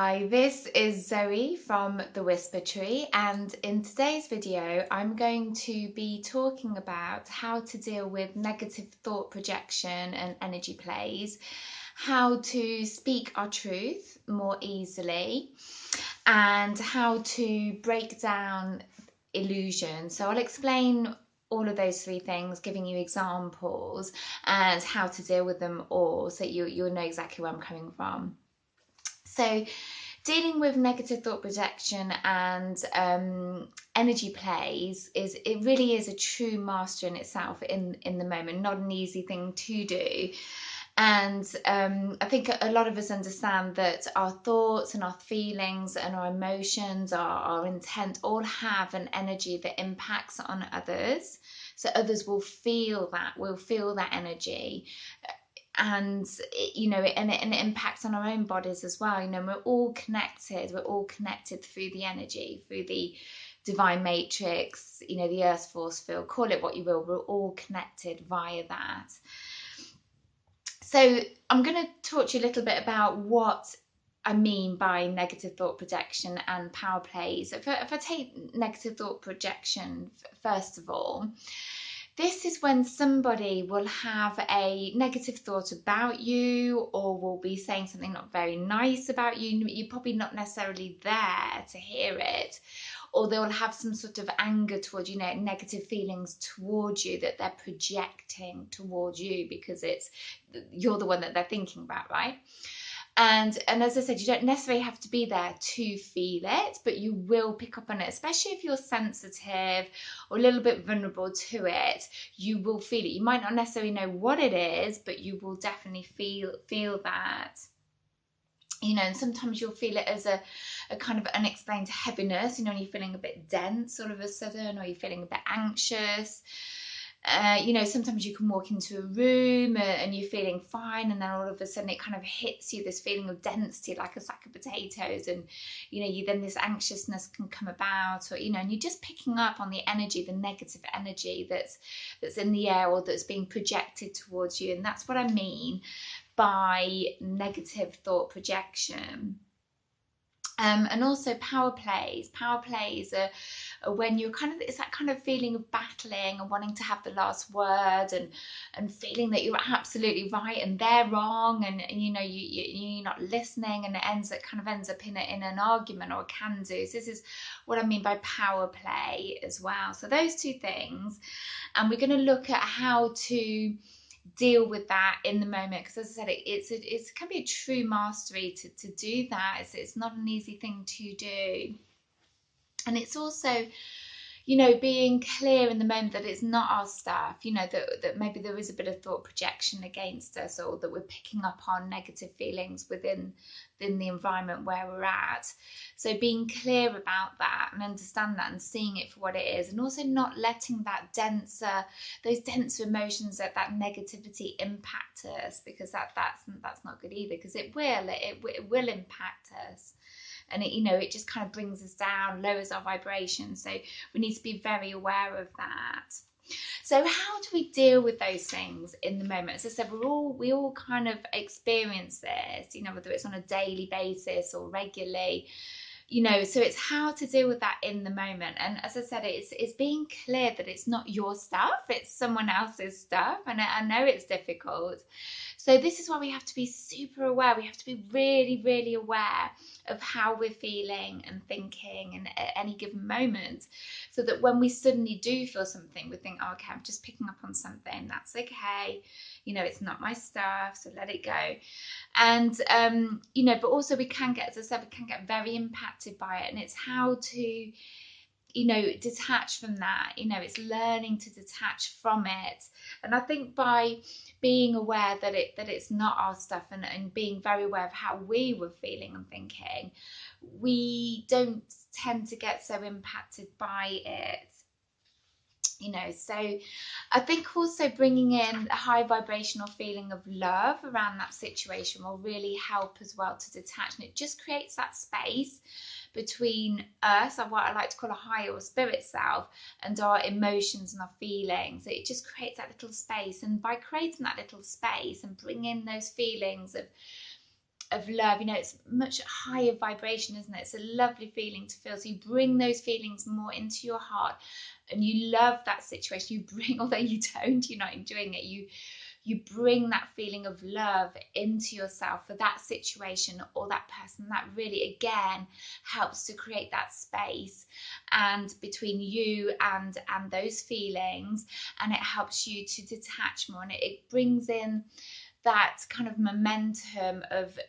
Hi, this is Zoe from The Whisper Tree, and in today's video, I'm going to be talking about how to deal with negative thought projection and energy plays, how to speak our truth more easily, and how to break down illusion. So I'll explain all of those three things, giving you examples and how to deal with them all, so you'll know exactly where I'm coming from. So dealing with negative thought projection and energy plays it really is a true master in itself in the moment, not an easy thing to do. And I think a lot of us understand that our thoughts and our feelings and our emotions, our intent, all have an energy that impacts on others. So others will feel that energy, and it impacts on our own bodies as well. We're all connected through the energy, through the divine matrix, the earth's force field, call it what you will. We're all connected via that. So I'm going to talk to you a little bit about what I mean by negative thought projection and power plays. If I take negative thought projection first of all, this is when somebody will have a negative thought about you, or will be saying something not very nice about you. You're probably not necessarily there to hear it, or they will have some sort of anger towards you, negative feelings towards you that they're projecting towards you because you're the one that they're thinking about, right? And as I said, you don't necessarily have to be there to feel it, but you will pick up on it, especially if you're sensitive or a little bit vulnerable to it. You will feel it. You might not necessarily know what it is, but you will definitely feel that. And sometimes you'll feel it as a kind of unexplained heaviness, when you're feeling a bit dense all of a sudden, or you're feeling a bit anxious. Sometimes you can walk into a room and you're feeling fine, and then all of a sudden it kind of hits you, this feeling of density, like a sack of potatoes, and then this anxiousness can come about, or and you're just picking up on the energy, the negative energy that's in the air or that's being projected towards you. And that's what I mean by negative thought projection. And also power plays. Power plays are when you're it's that kind of feeling of battling and wanting to have the last word, and feeling that you're absolutely right and they're wrong, and you're not listening, and it ends up in an argument or a can do. So this is what I mean by power play as well. So those two things, and we're going to look at how to deal with that in the moment, because as I said, it can be a true mastery to do that. It's not an easy thing to do, and it's also being clear in the moment that it's not our stuff, that maybe there is a bit of thought projection against us, or that we're picking up on negative feelings within the environment where we're at. So being clear about that and understand that and seeing it for what it is, and also not letting those denser emotions, that negativity impact us, because that's not good either, because it will impact us. And it just kind of brings us down, lowers our vibration. So we need to be very aware of that. So how do we deal with those things in the moment? As I said, we all kind of experience this, whether it's on a daily basis or regularly. So it's how to deal with that in the moment. And as I said, it's being clear that it's not your stuff, it's someone else's stuff. And I know it's difficult. So this is why we have to be super aware. We have to be really, really aware of how we're feeling and thinking at any given moment, so that when we suddenly do feel something, we think, oh, okay, I'm just picking up on something. That's okay. It's not my stuff, so let it go. And, but also we can get, as I said, we can get very impacted by it. And it's how to, detach from that. It's learning to detach from it. And I think by being aware that it's not our stuff, and being very aware of how we were feeling and thinking, we don't tend to get so impacted by it. So I think also bringing in a high vibrational feeling of love around that situation will really help as well to detach, and it just creates that space between us, and what I like to call a higher or spirit self, and our emotions and our feelings. It just creates that little space, and by creating that little space and bringing those feelings of of love. You know, it's much higher vibration, isn't it? It's a lovely feeling to feel. So you bring those feelings more into your heart, and you love that situation. You bring, although you don't, you're not enjoying it, you bring that feeling of love into yourself for that situation or that person. That really, again, helps to create that space and between you and those feelings, and it helps you to detach more, and it brings in that kind of momentum of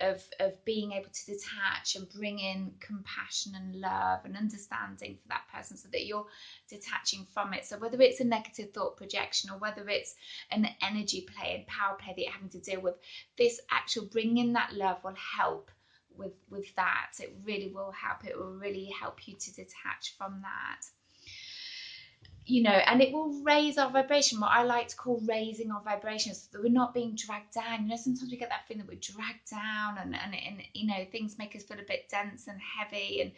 being able to detach and bring in compassion and love and understanding for that person, so that you're detaching from it. So whether it's a negative thought projection or whether it's an energy play and power play that you're having to deal with, this actual bringing that love will help with that. It really will help. It will really help you to detach from that. You know, and it will raise our vibration, what I like to call raising our vibrations, so that we're not being dragged down. You know, sometimes we get that feeling that we're dragged down, and you know, things make us feel a bit dense and heavy, and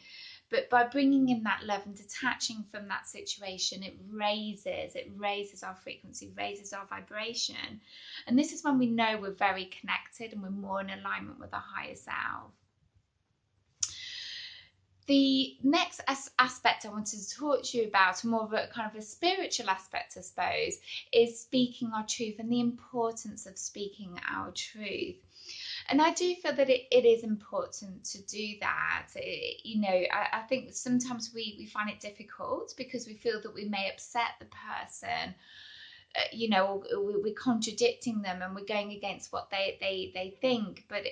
but by bringing in that love and detaching from that situation, it raises our frequency, raises our vibration. And this is when we know we're very connected and we're more in alignment with our higher self. The next aspect I wanted to talk to you about, more of a kind of a spiritual aspect, I suppose, is speaking our truth and the importance of speaking our truth. And I do feel that it is important to do that. You know, I think sometimes we find it difficult because we feel that we may upset the person. You know, we're contradicting them and we're going against what they think, but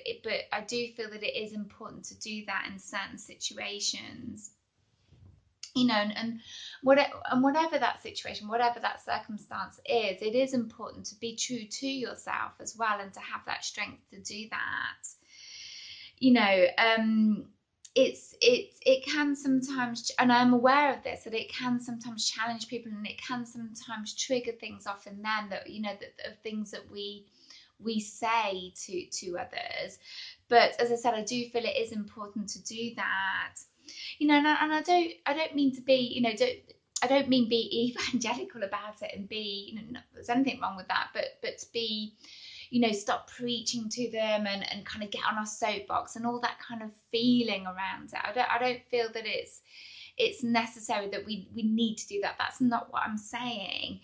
I do feel that it is important to do that in certain situations. You know, and whatever that situation, whatever that circumstance is, it is important to be true to yourself as well, and to have that strength to do that. You know, it can sometimes, and I'm aware of this, that it can sometimes challenge people, and it can sometimes trigger things off in them, that, you know, that of things that we say to others. But as I said, I do feel it is important to do that. You know, and I don't mean to be, you know, I don't mean be evangelical about it and be, you know, there's anything wrong with that, but to be, you know, stop preaching to them and kind of get on our soapbox and all that kind of feeling around it. I don't feel that it's necessary that we need to do that. That's not what I'm saying.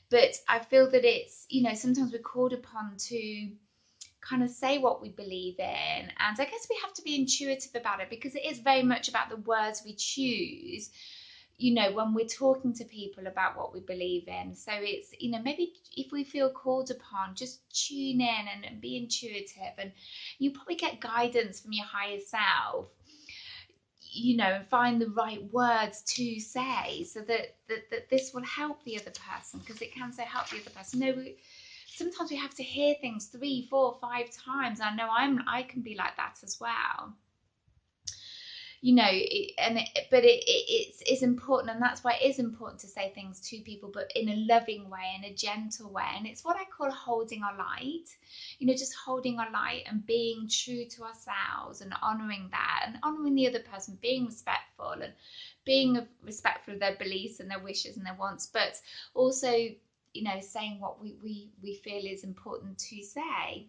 But I feel that it's, you know, sometimes we're called upon to kind of say what we believe in, and I guess we have to be intuitive about it, because it is very much about the words we choose, you know, when we're talking to people about what we believe in. So it's, you know, maybe if we feel called upon, just tune in and be intuitive, and you probably get guidance from your higher self, you know, and find the right words to say, so that this will help the other person, because it can so help the other person. You know, sometimes we have to hear things 3, 4, 5 times. I know I can be like that as well. You know, it's important, and that's why it is important to say things to people, but in a loving way, in a gentle way. And it's what I call holding our light. You know, just holding our light and being true to ourselves, and honouring that, and honouring the other person, being respectful, and being respectful of their beliefs and their wishes and their wants, but also, you know, saying what we feel is important to say.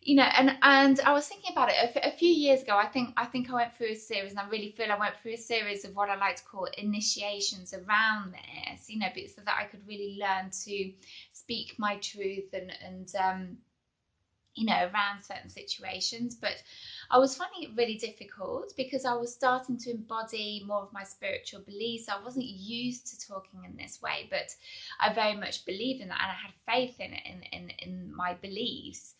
You know, and I was thinking about it a few years ago. I think I went through a series, and I really feel I went through a series of what I like to call initiations around this, you know, so that I could really learn to speak my truth and you know, around certain situations. But I was finding it really difficult, because I was starting to embody more of my spiritual beliefs. I wasn't used to talking in this way, but I very much believed in that, and I had faith in it, in my beliefs.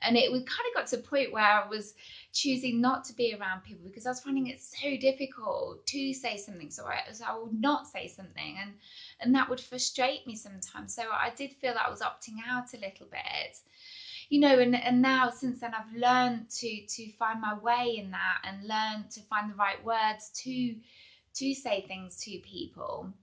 And it kind of got to a point where I was choosing not to be around people, because I was finding it so difficult to say something. So I would not say something, and that would frustrate me sometimes. So I did feel that I was opting out a little bit. You know, and now since then I've learned to find my way in that, and learn to find the right words to say things to people.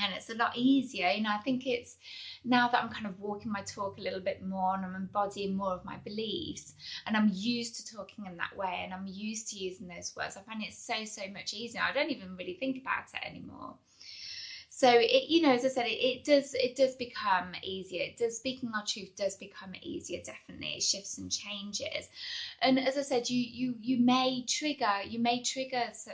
And it's a lot easier. You know, I think it's now that I'm kind of walking my talk a little bit more, and I'm embodying more of my beliefs, and I'm used to talking in that way, and I'm used to using those words, I find it so much easier. I don't even really think about it anymore. So it, you know, as I said, it does become easier. Speaking our truth does become easier. Definitely, it shifts and changes. And as I said, you may trigger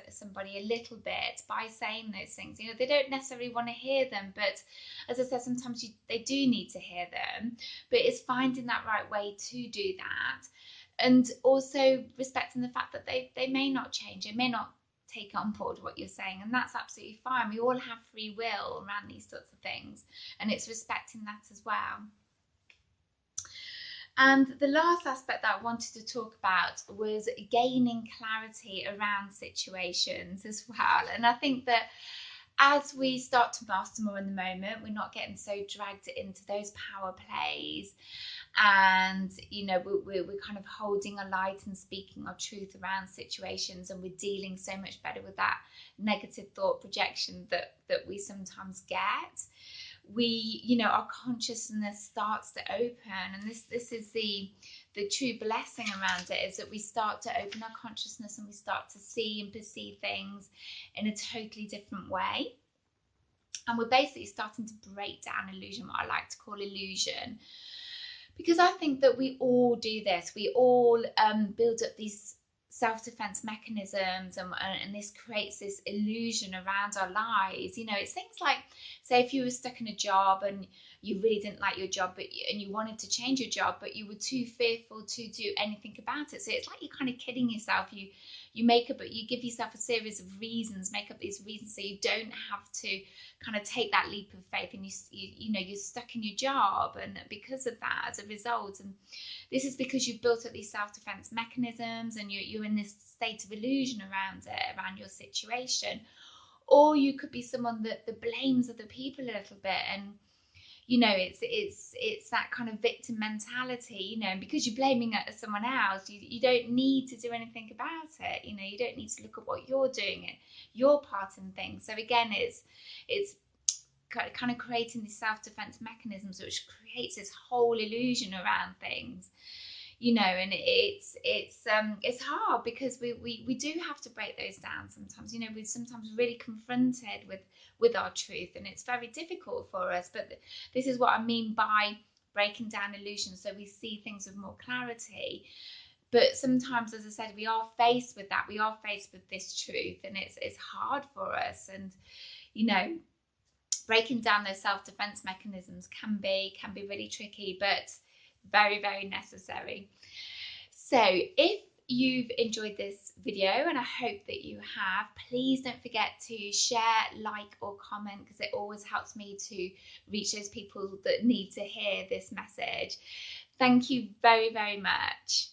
somebody a little bit by saying those things. You know, they don't necessarily want to hear them, but as I said, sometimes they do need to hear them. But it's finding that right way to do that, and also respecting the fact that they may not change. They may not take on board what you're saying, and that's absolutely fine. We all have free will around these sorts of things, and it's respecting that as well. And the last aspect that I wanted to talk about was gaining clarity around situations as well. And I think that as we start to master more in the moment, we're not getting so dragged into those power plays, and you know, we're kind of holding a light and speaking our truth around situations, and we're dealing so much better with that negative thought projection that we sometimes get. We, you know, our consciousness starts to open, and this is the true blessing around it, is that we start to open our consciousness and we start to see and perceive things in a totally different way. And we're basically starting to break down illusion, what I like to call illusion, because I think that we all do this. We all build up these self-defense mechanisms, and this creates this illusion around our lives. You know, it's things like, say, if you were stuck in a job and you really didn't like your job, and you wanted to change your job, but you were too fearful to do anything about it. So it's like you're kind of kidding yourself. You give yourself a series of reasons, make up these reasons, so you don't have to kind of take that leap of faith, and you know, you're stuck in your job, and because of that, as a result, and this is because you've built up these self-defense mechanisms, and you're in this state of illusion around it, around your situation. Or you could be someone that blames other people a little bit, and you know, it's that kind of victim mentality, you know, and because you're blaming someone else, you don't need to do anything about it. You know, you don't need to look at what you're doing and your part in things. So again, it's kind of creating these self-defense mechanisms, which creates this whole illusion around things, you know. And it's hard, because we do have to break those down sometimes. You know, we're sometimes really confronted with our truth, and it's very difficult for us. But this is what I mean by breaking down illusions, so we see things with more clarity. But sometimes, as I said, we are faced with that. We are faced with this truth, and it's hard for us. And you know, breaking down those self-defense mechanisms can be really tricky, but very, very necessary. So if you've enjoyed this video, and I hope that you have, please don't forget to share, like, or comment, because it always helps me to reach those people that need to hear this message. Thank you very, very much.